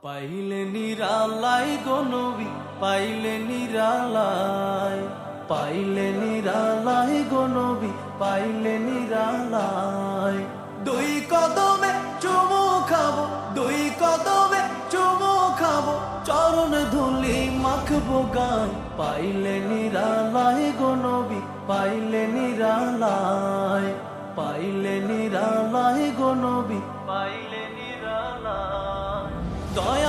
পাইলে নিরালাই গো নবী, পাইলে নিরালাই, পাইলে নিরালাই গো নবী, পাইলে নিরালাই। দুই কদমে চুমু খাবো, দুই কদমে চুমু খাবো, চরণ ধুলি মাখবো গায়। পাইলে নিরালাই গো নবী, পাইলে নিরালাই, পাইলে নিরালাই গো নবী, পাইলে নিরালাই। দয়া